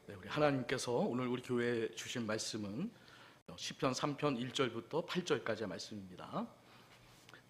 네, 우리 하나님께서 오늘 우리 교회에 주신 말씀은 시편 3편 1절부터 8절까지의 말씀입니다.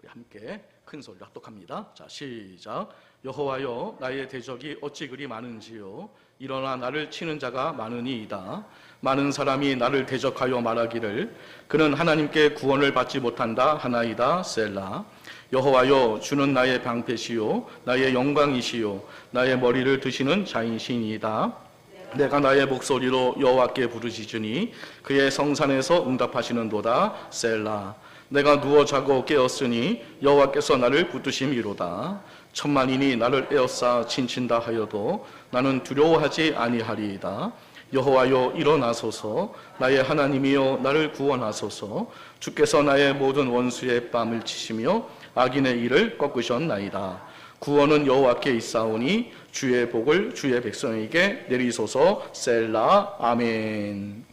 우리 함께 큰 소리로 합독합니다. 자, 시작. 여호와여, 나의 대적이 어찌 그리 많은지요. 일어나 나를 치는 자가 많으니이다. 많은 사람이 나를 대적하여 말하기를 그는 하나님께 구원을 받지 못한다 하나이다. 셀라. 여호와여, 주는 나의 방패시요 나의 영광이시요 나의 머리를 드시는 자이시니이다. 내가 나의 목소리로 여호와께 부르짖으니 그의 성산에서 응답하시는도다. 셀라. 내가 누워 자고 깨었으니 여호와께서 나를 붙드심이로다. 천만인이 나를 에워싸 친친다 하여도 나는 두려워하지 아니하리이다. 여호와여, 일어나소서. 나의 하나님이여, 나를 구원하소서. 주께서 나의 모든 원수의 뺨을 치시며 악인의 일을 꺾으셨나이다. 구원은 여호와께 있사오니 주의 복을 주의 백성에게 내리소서. 셀라. 아멘.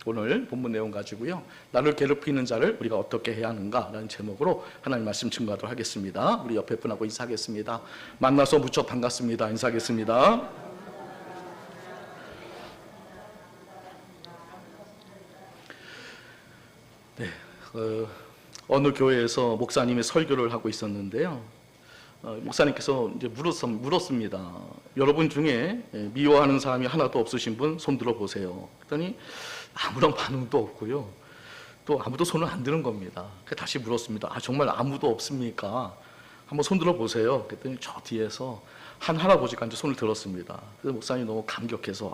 오늘 본문 내용 가지고요, 나를 괴롭히는 자를 우리가 어떻게 해야 하는가라는 제목으로 하나님 말씀 증거하도록 하겠습니다. 우리 옆에 분하고 인사하겠습니다. 만나서 무척 반갑습니다. 인사하겠습니다. 네, 어느 교회에서 목사님이 설교를 하고 있었는데요, 목사님께서 이제 물었습니다. 여러분 중에 미워하는 사람이 하나도 없으신 분 손 들어 보세요. 그랬더니 아무런 반응도 없고요, 또 아무도 손을 안 드는 겁니다. 그래서 다시 물었습니다. 정말 아무도 없습니까? 한번 손 들어 보세요. 그랬더니 저 뒤에서 한 할아버지가 이제 손을 들었습니다. 그래서 목사님이 너무 감격해서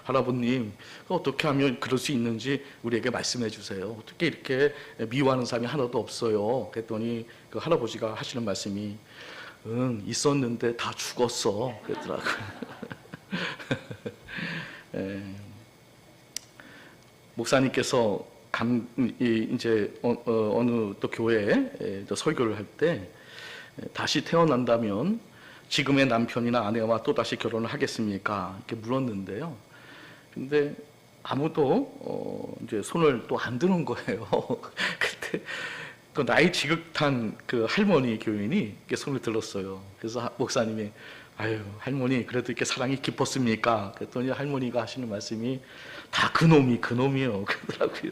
할아버님, 어떻게 하면 그럴 수 있는지 우리에게 말씀해 주세요. 어떻게 이렇게 미워하는 사람이 하나도 없어요? 그랬더니 그 할아버지가 하시는 말씀이 있었는데 다 죽었어. 그랬더라고요. 목사님께서 이제 어느 또 교회에 설교를 할 때 다시 태어난다면 지금의 남편이나 아내와 또 다시 결혼을 하겠습니까? 이렇게 물었는데요. 근데 아무도 이제 손을 또 안 드는 거예요. 그때 또 나이 지긋한 그 할머니 교인이 이렇게 손을 들었어요. 그래서 목사님이 할머니, 그래도 이렇게 사랑이 깊었습니까? 그랬더니 할머니가 하시는 말씀이 다 그놈이요. 그러더라고요.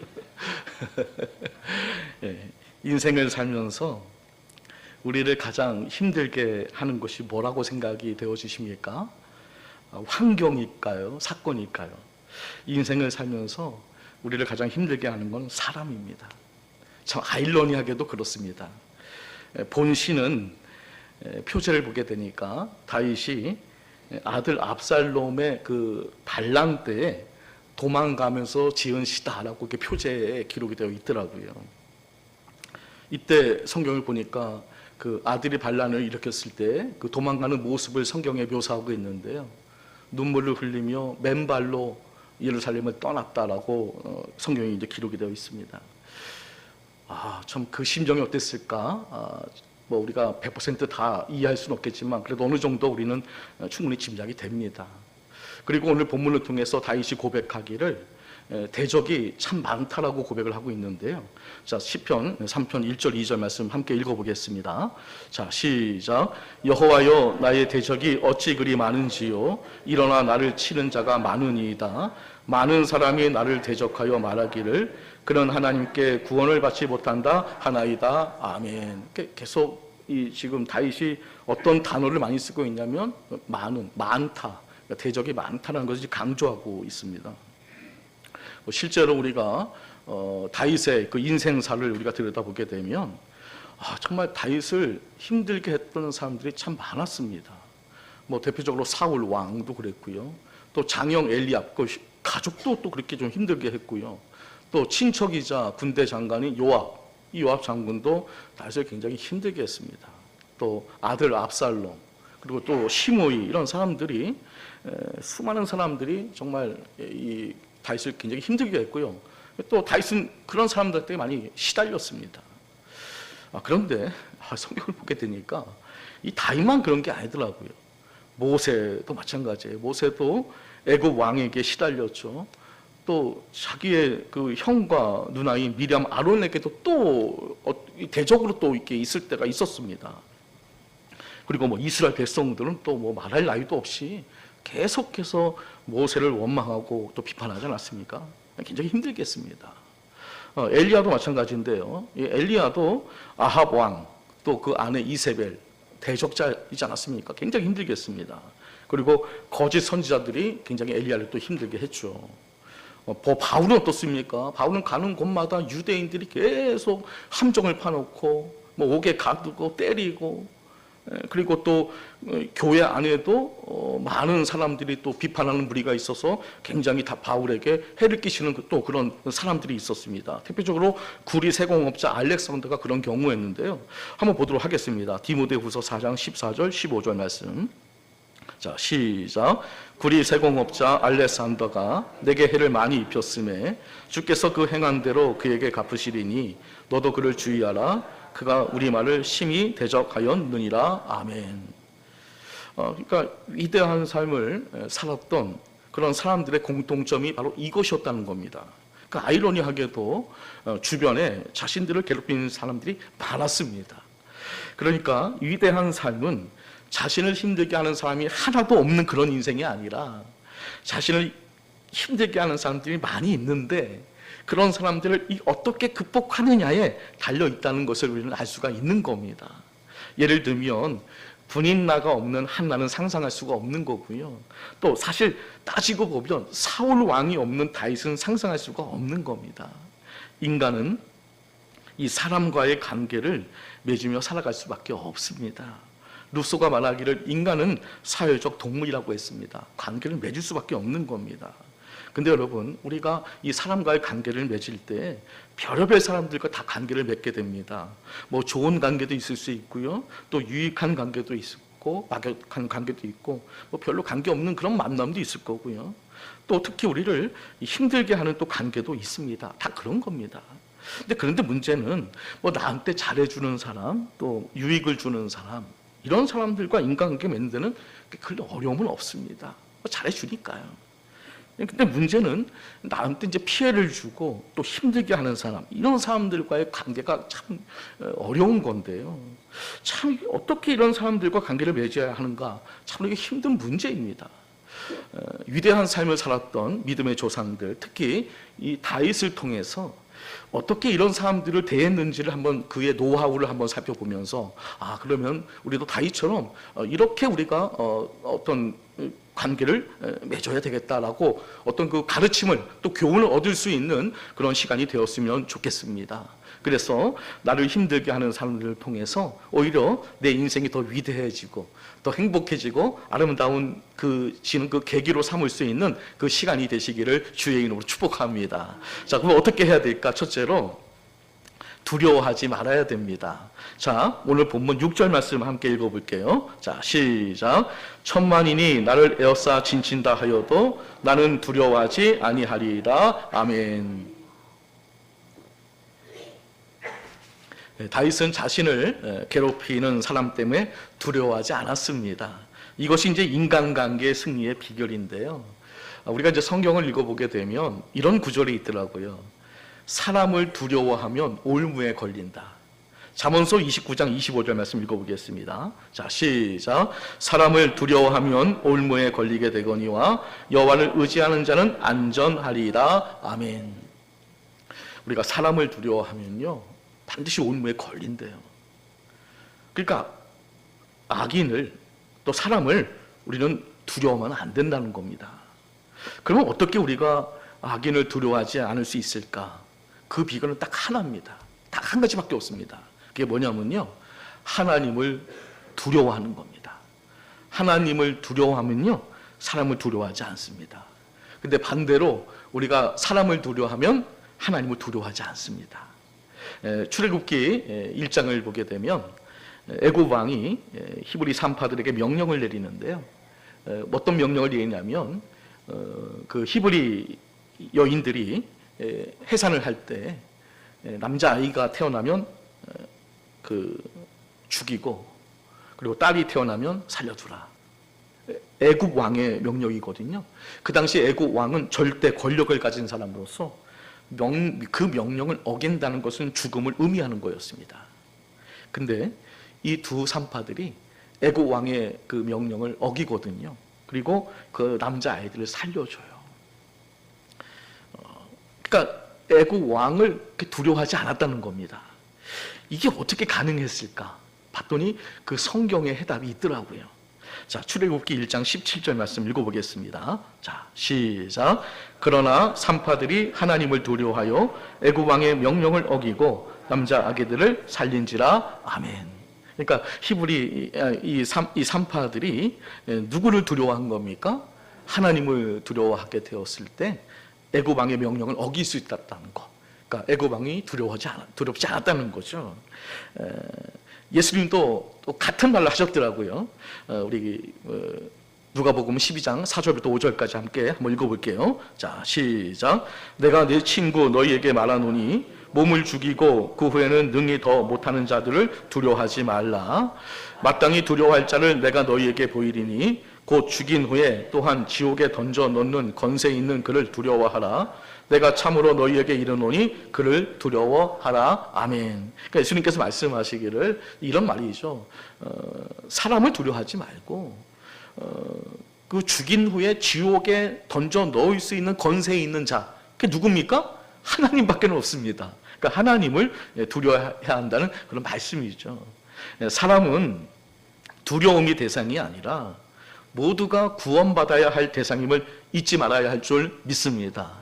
예, 인생을 살면서 우리를 가장 힘들게 하는 것이 뭐라고 생각이 되어지십니까? 환경일까요? 사건일까요? 인생을 살면서 우리를 가장 힘들게 하는 건 사람입니다. 참 아이러니하게도 그렇습니다. 본 시는 표제를 보게 되니까 다윗이 아들 압살롬의 그 반란 때에 도망가면서 지은 시다라고 이렇게 표제에 기록이 되어 있더라고요. 이때 성경을 보니까 그 아들이 반란을 일으켰을 때 그 도망가는 모습을 성경에 묘사하고 있는데요, 눈물을 흘리며 맨발로 예루살렘을 떠났다라고 성경에 이제 기록이 되어 있습니다. 참 그 심정이 어땠을까? 뭐 우리가 100% 다 이해할 수는 없겠지만 그래도 어느 정도 우리는 충분히 짐작이 됩니다. 그리고 오늘 본문을 통해서 다윗이 고백하기를 대적이 참 많다라고 고백을 하고 있는데요. 자, 시편 3편 1절 2절 말씀 함께 읽어보겠습니다. 자, 시작. 여호와여, 나의 대적이 어찌 그리 많은지요. 일어나 나를 치는 자가 많으니이다. 많은 사람이 나를 대적하여 말하기를 그는 하나님께 구원을 받지 못한다 하나이다. 아멘. 계속 지금 다윗이 어떤 단어를 많이 쓰고 있냐면 많다, 대적이 많다는 것을 강조하고 있습니다. 실제로 우리가 다윗의 그 인생사를 우리가 들여다보게 되면 정말 다윗을 힘들게 했던 사람들이 참 많았습니다. 뭐 대표적으로 사울 왕도 그랬고요, 또 장형 엘리압 그 가족도 또 그렇게 좀 힘들게 했고요, 또 친척이자 군대 장관인 요압 장군도 다윗을 굉장히 힘들게 했습니다. 또 아들 압살롬, 그리고 또 시므이, 이런 사람들이 수많은 사람들이 정말 이 다윗을 굉장히 힘들게 했고요, 또 다윗은 그런 사람들한테 많이 시달렸습니다. 그런데 성경을 보게 되니까 이 다윗만 그런 게 아니더라고요. 모세도 마찬가지예요. 모세도 애굽 왕에게 시달렸죠. 또 자기의 그 형과 누나인 미리암, 아론에게도 또 대적으로 또 이렇게 있을 때가 있었습니다. 그리고 뭐 이스라엘 백성들은 또 뭐 말할 나위도 없이 계속해서 모세를 원망하고 또 비판하지 않았습니까? 굉장히 힘들겠습니다. 엘리야도 마찬가지인데요. 이 엘리야도 아합 왕, 또 그 아내 이세벨 대적자이지 않았습니까? 굉장히 힘들겠습니다. 그리고 거짓 선지자들이 굉장히 엘리야를 또 힘들게 했죠. 바울은 어떻습니까? 바울은 가는 곳마다 유대인들이 계속 함정을 파놓고 옥에 가두고 때리고, 그리고 또 교회 안에도 많은 사람들이 또 비판하는 무리가 있어서 굉장히 다 바울에게 해를 끼치는 또 그런 사람들이 있었습니다. 대표적으로 구리 세공업자 알렉산더가 그런 경우였는데요. 한번 보도록 하겠습니다. 디모데후서 4장 14절 15절 말씀. 자, 시작. 구리 세공업자 알렉산더가 내게 해를 많이 입혔음에 주께서 그 행한 대로 그에게 갚으시리니 너도 그를 주의하라. 그가 우리 말을 심히 대적하였느니라. 아멘. 그러니까 위대한 삶을 살았던 그런 사람들의 공통점이 바로 이것이었다는 겁니다. 그러니까 아이러니하게도 주변에 자신들을 괴롭히는 사람들이 많았습니다. 그러니까 위대한 삶은 자신을 힘들게 하는 사람이 하나도 없는 그런 인생이 아니라 자신을 힘들게 하는 사람들이 많이 있는데 그런 사람들을 어떻게 극복하느냐에 달려있다는 것을 우리는 알 수가 있는 겁니다. 예를 들면 분인나가 없는 한나는 상상할 수가 없는 거고요. 또 사실 따지고 보면 사울 왕이 없는 다윗은 상상할 수가 없는 겁니다. 인간은 이 사람과의 관계를 맺으며 살아갈 수밖에 없습니다. 루소가 말하기를 인간은 사회적 동물이라고 했습니다. 관계를 맺을 수밖에 없는 겁니다. 근데 여러분, 우리가 이 사람과의 관계를 맺을 때 별의별 사람들과 다 관계를 맺게 됩니다. 좋은 관계도 있을 수 있고요, 또 유익한 관계도 있고 막역한 관계도 있고 별로 관계 없는 그런 만남도 있을 거고요. 또 특히 우리를 힘들게 하는 또 관계도 있습니다. 다 그런 겁니다. 그런데 문제는 나한테 잘해주는 사람, 또 유익을 주는 사람, 이런 사람들과 인간관계 맺는 데는 큰 어려움은 없습니다. 잘해주니까요. 근데 문제는 나한테 이제 피해를 주고 또 힘들게 하는 사람, 이런 사람들과의 관계가 참 어려운 건데요. 참 어떻게 이런 사람들과 관계를 맺어야 하는가, 참 이게 힘든 문제입니다. 위대한 삶을 살았던 믿음의 조상들, 특히 이 다윗을 통해서 어떻게 이런 사람들을 대했는지를 한번 그의 노하우를 한번 살펴보면서 그러면 우리도 다윗처럼 이렇게 우리가 어떤 관계를 맺어야 되겠다라고 어떤 그 가르침을 또 교훈을 얻을 수 있는 그런 시간이 되었으면 좋겠습니다. 그래서 나를 힘들게 하는 사람들을 통해서 오히려 내 인생이 더 위대해지고 더 행복해지고 아름다운 그 계기로 삼을 수 있는 그 시간이 되시기를 주의 이름으로 축복합니다. 자, 그럼 어떻게 해야 될까? 첫째로 두려워하지 말아야 됩니다. 자, 오늘 본문 6절 말씀 함께 읽어볼게요. 자, 시작. 천만인이 나를 에워싸 진친다 하여도 나는 두려워하지 아니하리라. 아멘. 다윗은 자신을 괴롭히는 사람 때문에 두려워하지 않았습니다. 이것이 이제 인간관계의 승리의 비결인데요. 우리가 이제 성경을 읽어보게 되면 이런 구절이 있더라고요. 사람을 두려워하면 올무에 걸린다. 잠언서 29장 25절 말씀 읽어보겠습니다. 자, 시작. 사람을 두려워하면 올무에 걸리게 되거니와 여호와를 의지하는 자는 안전하리라. 아멘. 우리가 사람을 두려워하면요 반드시 올무에 걸린대요. 그러니까 악인을 또 사람을 우리는 두려워하면 안 된다는 겁니다. 그러면 어떻게 우리가 악인을 두려워하지 않을 수 있을까? 그 비결은 딱 하나입니다. 딱 한 가지밖에 없습니다. 그게 뭐냐면요, 하나님을 두려워하는 겁니다. 하나님을 두려워하면요 사람을 두려워하지 않습니다. 근데 반대로 우리가 사람을 두려워하면 하나님을 두려워하지 않습니다. 출애굽기 1장을 보게 되면 애굽 왕이 히브리 산파들에게 명령을 내리는데요. 어떤 명령을 내리냐면 그 히브리 여인들이 해산을 할 때 남자아이가 태어나면 그 죽이고, 그리고 딸이 태어나면 살려주라. 애굽 왕의 명령이거든요. 그 당시 애굽 왕은 절대 권력을 가진 사람으로서 그 명령을 어긴다는 것은 죽음을 의미하는 거였습니다. 근데 이 두 산파들이 애굽 왕의 그 명령을 어기거든요. 그리고 그 남자 아이들을 살려줘요. 그러니까 애국 왕을 그렇게 두려워하지 않았다는 겁니다. 이게 어떻게 가능했을까? 봤더니 그 성경에 해답이 있더라고요. 자, 출애굽기 1장 17절 말씀 읽어보겠습니다. 자, 시작. 그러나 산파들이 하나님을 두려워하여 애굽 왕의 명령을 어기고 남자 아기들을 살린지라. 아멘. 그러니까 히브리 이 산파들이 누구를 두려워한 겁니까? 하나님을 두려워하게 되었을 때 애굽 왕의 명령을 어길 수 있다는 거. 그러니까 애굽 왕이 두렵지 않았다는 거죠. 예수님도 또 같은 말로 하셨더라고요. 우리 누가복음 12장 4절부터 5절까지 함께 한번 읽어볼게요. 자, 시작. 내가 내 친구 너희에게 말하노니 몸을 죽이고 그 후에는 능히 더 못하는 자들을 두려워하지 말라. 마땅히 두려워할 자를 내가 너희에게 보이리니 곧 죽인 후에 또한 지옥에 던져 넣는 권세 있는 그를 두려워하라. 내가 참으로 너희에게 이르노니 그를 두려워하라. 아멘. 그러니까 예수님께서 말씀하시기를 이런 말이죠. 사람을 두려워하지 말고 그 죽인 후에 지옥에 던져 넣을 수 있는 권세 있는 자, 그게 누굽니까? 하나님밖에 없습니다. 그러니까 하나님을 두려워해야 한다는 그런 말씀이죠. 사람은 두려움이 대상이 아니라 모두가 구원받아야 할 대상임을 잊지 말아야 할 줄 믿습니다.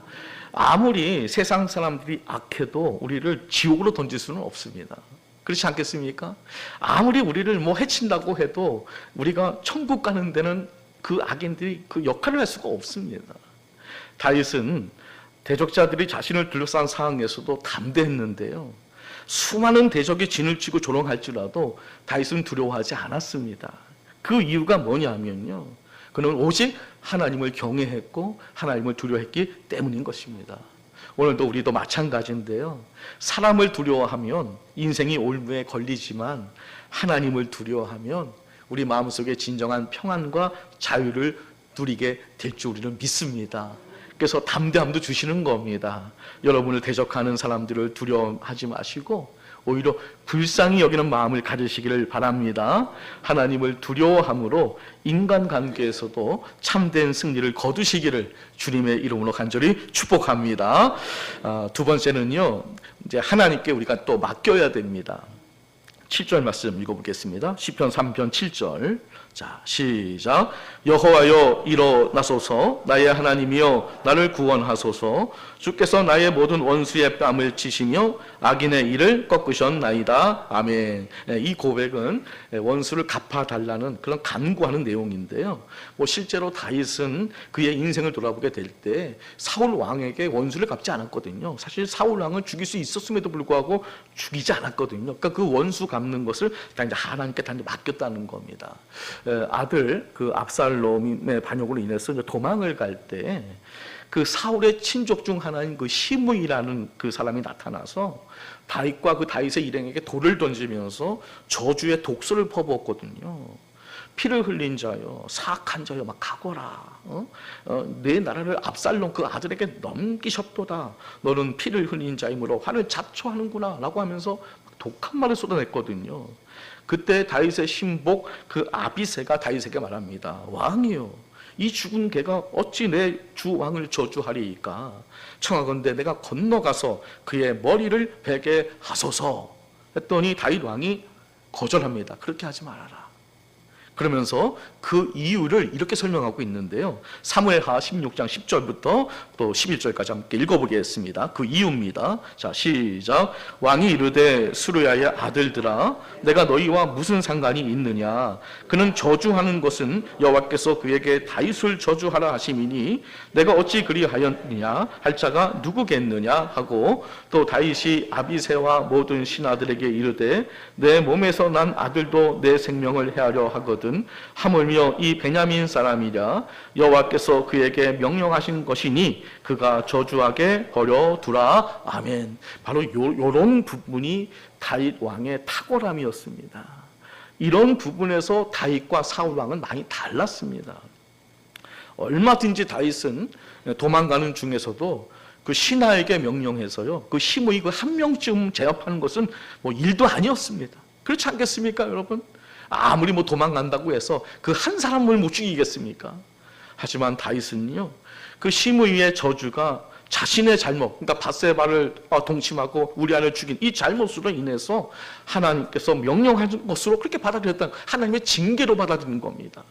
아무리 세상 사람들이 악해도 우리를 지옥으로 던질 수는 없습니다. 그렇지 않겠습니까? 아무리 우리를 해친다고 해도 우리가 천국 가는 데는 그 악인들이 그 역할을 할 수가 없습니다. 다윗은 대적자들이 자신을 둘러싼 상황에서도 담대했는데요. 수많은 대적이 진을 치고 조롱할지라도 다윗은 두려워하지 않았습니다. 그 이유가 뭐냐면요. 그는 오직 하나님을 경외했고 하나님을 두려워했기 때문인 것입니다. 오늘도 우리도 마찬가지인데요. 사람을 두려워하면 인생이 올무에 걸리지만 하나님을 두려워하면 우리 마음속에 진정한 평안과 자유를 누리게 될 줄 우리는 믿습니다. 그래서 담대함도 주시는 겁니다. 여러분을 대적하는 사람들을 두려워하지 마시고 오히려 불쌍히 여기는 마음을 가지시기를 바랍니다. 하나님을 두려워함으로 인간관계에서도 참된 승리를 거두시기를 주님의 이름으로 간절히 축복합니다. 두 번째는요, 이제 하나님께 우리가 또 맡겨야 됩니다. 7절 말씀 읽어보겠습니다. 시편 3편 7절. 자, 시작. 여호와여 일어나소서. 나의 하나님이여 나를 구원하소서. 주께서 나의 모든 원수의 뺨을 치시며 악인의 일을 꺾으셨나이다. 아멘. 이 고백은 원수를 갚아달라는 그런 간구하는 내용인데요. 실제로 다윗은 그의 인생을 돌아보게 될 때 사울 왕에게 원수를 갚지 않았거든요. 사실 사울 왕을 죽일 수 있었음에도 불구하고 죽이지 않았거든요. 그러니까 그 원수 갚는 것을 이제 하나님께 다 맡겼다는 겁니다. 아들 그 압살롬의 반역으로 인해서 도망을 갈 때 그 사울의 친족 중 하나인 그 시므이라는 그 사람이 나타나서 다윗과 그 다윗의 일행에게 돌을 던지면서 저주의 독소를 퍼부었거든요. 피를 흘린 자여, 사악한 자여, 막 가거라. 내 나라를 압살롬 그 아들에게 넘기셨도다. 너는 피를 흘린 자이므로 화를 자초하는구나. 라고 하면서 독한 말을 쏟아냈거든요. 그때 다윗의 신복 그 아비새가 다윗에게 말합니다. 왕이요, 이 죽은 개가 어찌 내 주 왕을 저주하리이까? 청하건대 내가 건너가서 그의 머리를 베게 하소서. 했더니 다윗 왕이 거절합니다. 그렇게 하지 말아라. 그러면서 그 이유를 이렇게 설명하고 있는데요. 사무엘하 16장 10절부터 또 11절까지 함께 읽어보겠습니다. 그 이유입니다. 자, 시작. 왕이 이르되 수르야의 아들들아, 내가 너희와 무슨 상관이 있느냐? 그는 저주하는 것은 여호와께서 그에게 다윗을 저주하라 하심이니 내가 어찌 그리하였느냐 할 자가 누구겠느냐 하고, 또 다윗이 아비새와 모든 신하들에게 이르되 내 몸에서 난 아들도 내 생명을 해하려 하거든 하물며 이 베냐민 사람이랴 여호와께서 그에게 명령하신 것이니 그가 저주하게 버려두라. 아멘. 바로 이런 부분이 다윗 왕의 탁월함이었습니다. 이런 부분에서 다윗과 사울 왕은 많이 달랐습니다. 얼마든지 다윗은 도망가는 중에서도 그 신하에게 명령해서요, 그 시므이 그 한 명쯤 제압하는 것은 일도 아니었습니다. 그렇지 않겠습니까, 여러분? 아무리 도망간다고 해서 그 한 사람을 못 죽이겠습니까? 하지만 다윗은요, 그 시므이의 저주가 자신의 잘못, 그러니까 밧세바를 동침하고 우리아를 죽인 이 잘못으로 인해서 하나님께서 명령하는 것으로 그렇게 받아들였다. 하나님의 징계로 받아들인 겁니다.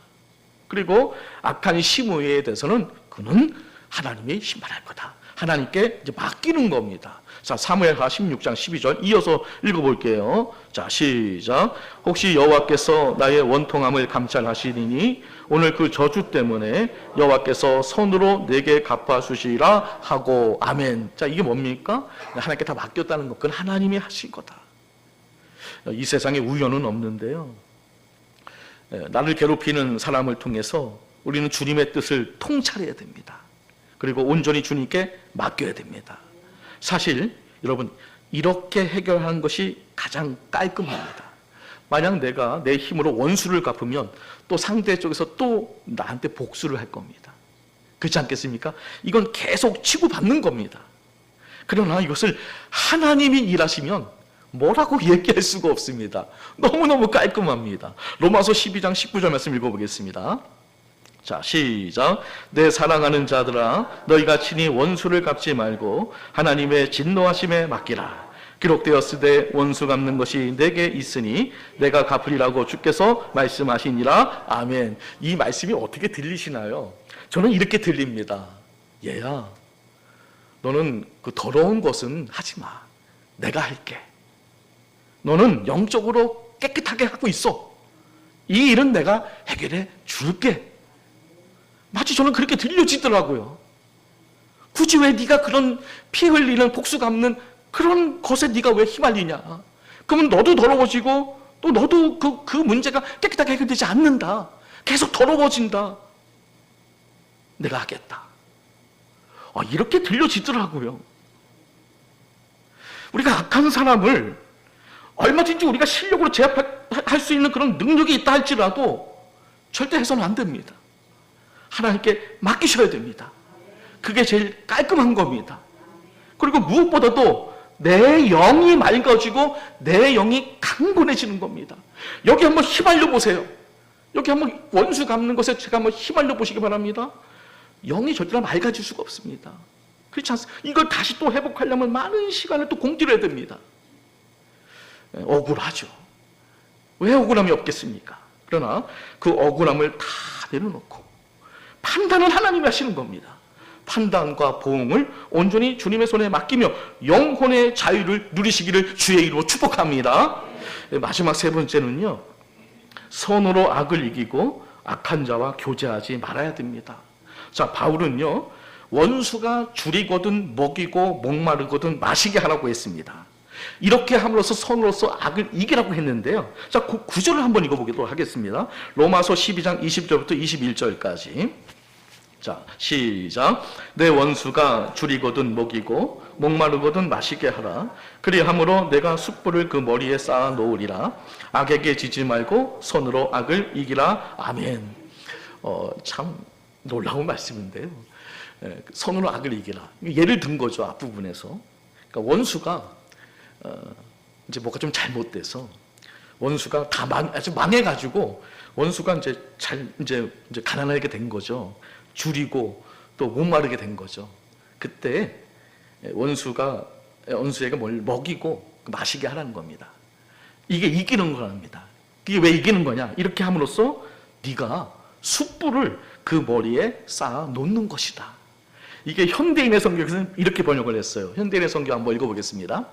그리고 악한 시므이에 대해서는 그는 하나님이 심판할 거다. 하나님께 이제 맡기는 겁니다. 자, 사무엘하 16장 12절 이어서 읽어볼게요. 자, 시작. 혹시 여호와께서 나의 원통함을 감찰하시리니 오늘 그 저주 때문에 여호와께서 손으로 내게 갚아주시리라 하고. 아멘. 자, 이게 뭡니까? 하나님께 다 맡겼다는 것. 그건 하나님이 하신 거다. 이 세상에 우연은 없는데요, 나를 괴롭히는 사람을 통해서 우리는 주님의 뜻을 통찰해야 됩니다. 그리고 온전히 주님께 맡겨야 됩니다. 사실 여러분, 이렇게 해결하는 것이 가장 깔끔합니다. 만약 내가 내 힘으로 원수를 갚으면 또 상대 쪽에서 또 나한테 복수를 할 겁니다. 그렇지 않겠습니까? 이건 계속 치고받는 겁니다. 그러나 이것을 하나님이 일하시면 뭐라고 얘기할 수가 없습니다. 너무너무 깔끔합니다. 로마서 12장 19절 말씀 읽어보겠습니다. 자, 시작. 내 사랑하는 자들아, 너희가 친히 원수를 갚지 말고 하나님의 진노하심에 맡기라. 기록되었으되 원수 갚는 것이 내게 있으니 내가 갚으리라고 주께서 말씀하시니라. 아멘. 이 말씀이 어떻게 들리시나요? 저는 이렇게 들립니다. 얘야, 너는 그 더러운 것은 하지 마. 내가 할게. 너는 영적으로 깨끗하게 하고 있어. 이 일은 내가 해결해 줄게. 마치 저는 그렇게 들려지더라고요. 굳이 왜 네가 그런 피 흘리는 복수 갚는 그런 것에 네가 왜 휘말리냐? 그러면 너도 더러워지고 또 너도 그 문제가 깨끗하게 해결되지 않는다. 계속 더러워진다. 내가 하겠다. 이렇게 들려지더라고요. 우리가 악한 사람을 얼마든지 우리가 실력으로 제압할 수 있는 그런 능력이 있다 할지라도 절대 해서는 안 됩니다. 하나님께 맡기셔야 됩니다. 그게 제일 깔끔한 겁니다. 그리고 무엇보다도 내 영이 맑아지고 내 영이 강건해지는 겁니다. 여기 한번 휘말려 보세요. 여기 한번 원수 갚는 것에 제가 한번 휘말려 보시기 바랍니다. 영이 절대로 맑아질 수가 없습니다. 그렇지 않습니까? 이걸 다시 또 회복하려면 많은 시간을 또 공들여야 됩니다. 억울하죠. 왜 억울함이 없겠습니까? 그러나 그 억울함을 다 내려놓고 판단은 하나님이 하시는 겁니다. 판단과 보응을 온전히 주님의 손에 맡기며 영혼의 자유를 누리시기를 주의 이름으로 축복합니다. 마지막 세 번째는요, 선으로 악을 이기고 악한 자와 교제하지 말아야 됩니다. 자, 바울은요, 원수가 줄이거든 먹이고 목마르거든 마시게 하라고 했습니다. 이렇게 함으로써 선으로서 악을 이기라고 했는데요. 자, 그 구절을 한번 읽어보도록 하겠습니다. 로마서 12장 20절부터 21절까지. 자, 시작. 내 원수가 줄이거든 먹이고 목마르거든 마시게 하라. 그리함으로 내가 숯불을 그 머리에 쌓아 놓으리라. 악에게 지지 말고 선으로 악을 이기라. 아멘. 참 놀라운 말씀인데요. 선으로 악을 이기라. 예를 든 거죠, 앞부분에서. 그러니까 원수가 이제 뭐가 좀 잘못돼서 원수가 다 아주 망해가지고 원수가 이제 가난하게 된 거죠. 줄이고 또 목마르게 된 거죠. 그때 원수에게 뭘 먹이고 마시게 하라는 겁니다. 이게 이기는 거랍니다. 이게 왜 이기는 거냐? 이렇게 함으로써 네가 숯불을 그 머리에 쌓아 놓는 것이다. 이게 현대인의 성경에서는 이렇게 번역을 했어요. 현대인의 성경 한번 읽어보겠습니다.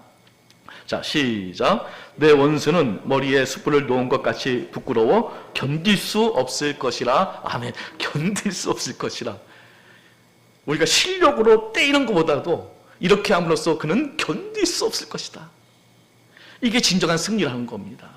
자, 시작. 내 원수는 머리에 숯불을 놓은 것 같이 부끄러워 견딜 수 없을 것이라. 아멘. 견딜 수 없을 것이라. 우리가 실력으로 때리는 것보다도 이렇게 함으로써 그는 견딜 수 없을 것이다. 이게 진정한 승리라는 겁니다.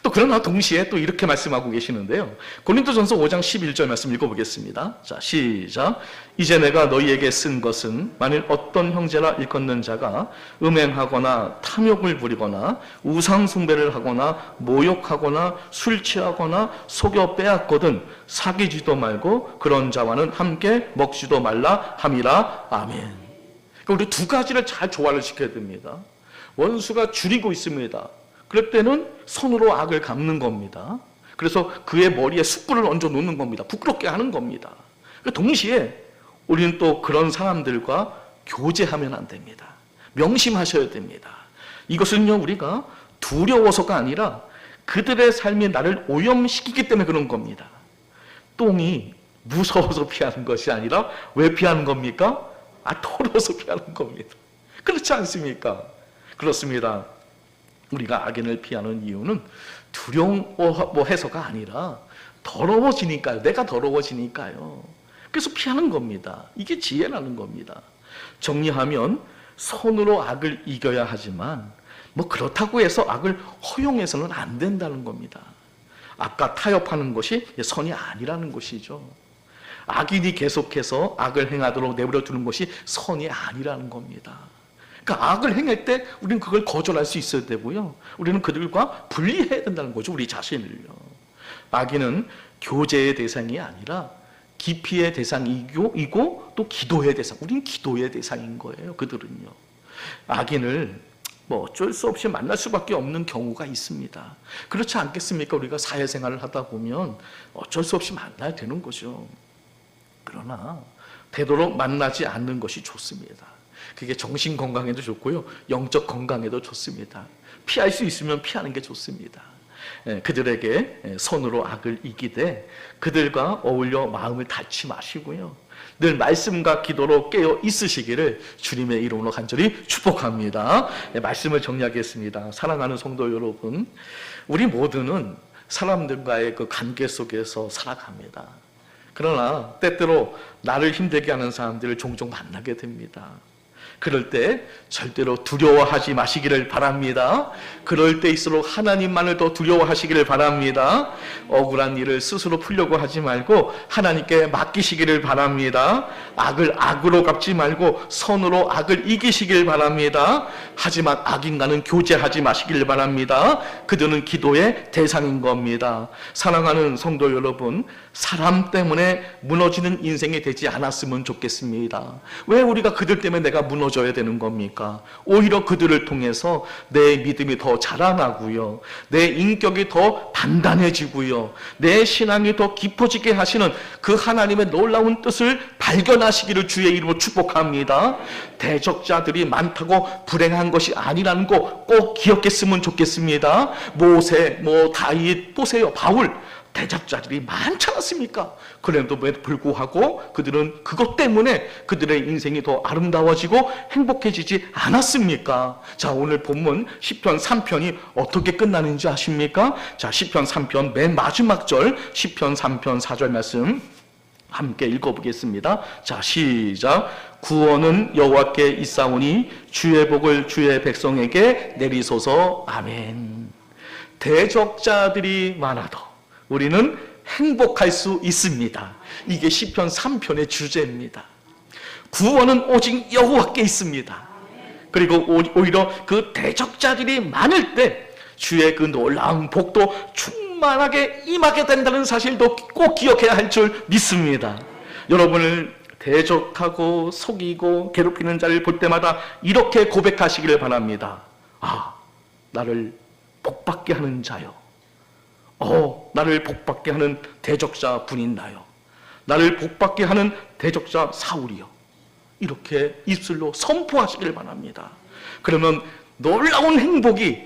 또 그러나 동시에 또 이렇게 말씀하고 계시는데요. 고린도전서 5장 11절 말씀 읽어보겠습니다. 자, 시작. 이제 내가 너희에게 쓴 것은 만일 어떤 형제라 일컫는 자가 음행하거나 탐욕을 부리거나 우상 숭배를 하거나 모욕하거나 술 취하거나 속여 빼앗거든 사귀지도 말고 그런 자와는 함께 먹지도 말라 함이라. 아멘. 그러니까 우리 두 가지를 잘 조화를 시켜야 됩니다. 원수가 줄이고 있습니다. 그럴 때는 손으로 악을 갚는 겁니다. 그래서 그의 머리에 숯불을 얹어 놓는 겁니다. 부끄럽게 하는 겁니다. 동시에 우리는 또 그런 사람들과 교제하면 안 됩니다. 명심하셔야 됩니다. 이것은요, 우리가 두려워서가 아니라 그들의 삶이 나를 오염시키기 때문에 그런 겁니다. 똥이 무서워서 피하는 것이 아니라 왜 피하는 겁니까? 더러워서 피하는 겁니다. 그렇지 않습니까? 그렇습니다. 우리가 악인을 피하는 이유는 두려워해서가 아니라 더러워지니까요. 내가 더러워지니까요. 그래서 피하는 겁니다. 이게 지혜라는 겁니다. 정리하면 손으로 악을 이겨야 하지만 그렇다고 해서 악을 허용해서는 안 된다는 겁니다. 악과 타협하는 것이 선이 아니라는 것이죠. 악인이 계속해서 악을 행하도록 내버려 두는 것이 선이 아니라는 겁니다. 그러니까 악을 행할 때 우리는 그걸 거절할 수 있어야 되고요. 우리는 그들과 분리해야 된다는 거죠. 우리 자신을요. 악인은 교제의 대상이 아니라 기피의 대상이고 또 기도의 대상. 우리는 기도의 대상인 거예요. 그들은요. 악인을 어쩔 수 없이 만날 수밖에 없는 경우가 있습니다. 그렇지 않겠습니까? 우리가 사회생활을 하다 보면 어쩔 수 없이 만나야 되는 거죠. 그러나 되도록 만나지 않는 것이 좋습니다. 그게 정신 건강에도 좋고요, 영적 건강에도 좋습니다. 피할 수 있으면 피하는 게 좋습니다. 그들에게 손으로 악을 이기되 그들과 어울려 마음을 닫지 마시고요, 늘 말씀과 기도로 깨어 있으시기를 주님의 이름으로 간절히 축복합니다. 말씀을 정리하겠습니다. 사랑하는 성도 여러분, 우리 모두는 사람들과의 그 관계 속에서 살아갑니다. 그러나 때때로 나를 힘들게 하는 사람들을 종종 만나게 됩니다. 그럴 때 절대로 두려워하지 마시기를 바랍니다. 그럴 때일수록 하나님만을 더 두려워하시기를 바랍니다. 억울한 일을 스스로 풀려고 하지 말고 하나님께 맡기시기를 바랍니다. 악을 악으로 갚지 말고 선으로 악을 이기시길 바랍니다. 하지만 악인과는 교제하지 마시길 바랍니다. 그들은 기도의 대상인 겁니다. 사랑하는 성도 여러분, 사람 때문에 무너지는 인생이 되지 않았으면 좋겠습니다. 왜 우리가 그들 때문에 내가 무너져야 되는 겁니까? 오히려 그들을 통해서 내 믿음이 더 자라나고요, 내 인격이 더 단단해지고요, 내 신앙이 더 깊어지게 하시는 그 하나님의 놀라운 뜻을 발견하시기를 주의 이름으로 축복합니다. 대적자들이 많다고 불행한 것이 아니라는 거 꼭 기억했으면 좋겠습니다. 모세, 다윗, 보세요, 바울, 대적자들이 많지 않았습니까? 그럼에도 불구하고 그들은 그것 때문에 그들의 인생이 더 아름다워지고 행복해지지 않았습니까? 자, 오늘 본문 시편 3편이 어떻게 끝나는지 아십니까? 자, 시편 3편 맨 마지막 절, 시편 3편 4절 말씀 함께 읽어보겠습니다. 자, 시작. 구원은 여호와께 있사오니 주의 복을 주의 백성에게 내리소서. 아멘. 대적자들이 많아도 우리는 행복할 수 있습니다. 이게 시편 3편의 주제입니다. 구원은 오직 여호와께 있습니다. 그리고 오히려 그 대적자들이 많을 때 주의 그 놀라운 복도 충만하게 임하게 된다는 사실도 꼭 기억해야 할 줄 믿습니다. 여러분을 대적하고 속이고 괴롭히는 자를 볼 때마다 이렇게 고백하시기를 바랍니다. 나를 복받게 하는 자요, 나를 복받게 하는 대적자 분인 나요, 나를 복받게 하는 대적자 사울이요, 이렇게 입술로 선포하시길 바랍니다. 그러면 놀라운 행복이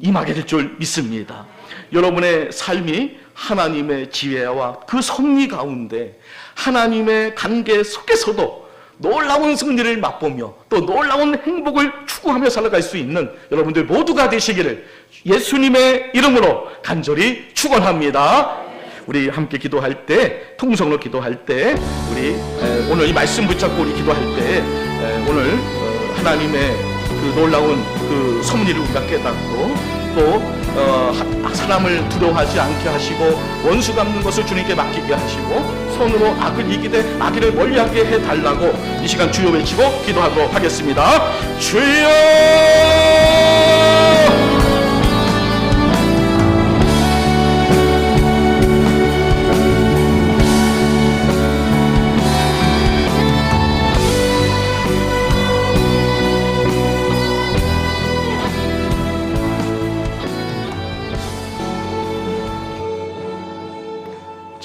임하게 될 줄 믿습니다. 여러분의 삶이 하나님의 지혜와 그 섭리 가운데 하나님의 관계 속에서도 놀라운 승리를 맛보며 또 놀라운 행복을 추구하며 살아갈 수 있는 여러분들 모두가 되시기를 예수님의 이름으로 간절히 축원합니다. 우리 함께 기도할 때, 통성으로 기도할 때, 우리 오늘 이 말씀 붙잡고 우리 기도할 때 오늘 하나님의 그 놀라운 그 섭리를 우리가 깨닫고 또 사람을 두려워하지 않게 하시고 원수 갚는 것을 주님께 맡기게 하시고 손으로 악을 이기되 악인을 멀리하게 해달라고 이 시간 주여 외치고 기도하도록 하겠습니다. 주여!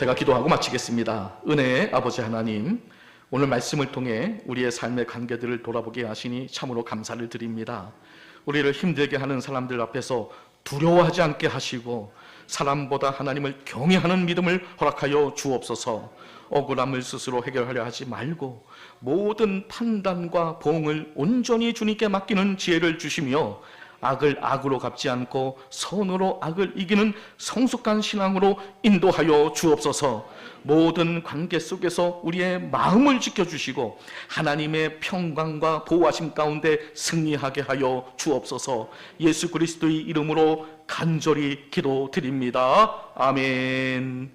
제가 기도하고 마치겠습니다. 은혜의 아버지 하나님, 오늘 말씀을 통해 우리의 삶의 관계들을 돌아보게 하시니 참으로 감사를 드립니다. 우리를 힘들게 하는 사람들 앞에서 두려워하지 않게 하시고 사람보다 하나님을 경외하는 믿음을 허락하여 주옵소서. 억울함을 스스로 해결하려 하지 말고 모든 판단과 보응을 온전히 주님께 맡기는 지혜를 주시며 악을 악으로 갚지 않고 선으로 악을 이기는 성숙한 신앙으로 인도하여 주옵소서. 모든 관계 속에서 우리의 마음을 지켜주시고 하나님의 평강과 보호하심 가운데 승리하게 하여 주옵소서. 예수 그리스도의 이름으로 간절히 기도드립니다. 아멘.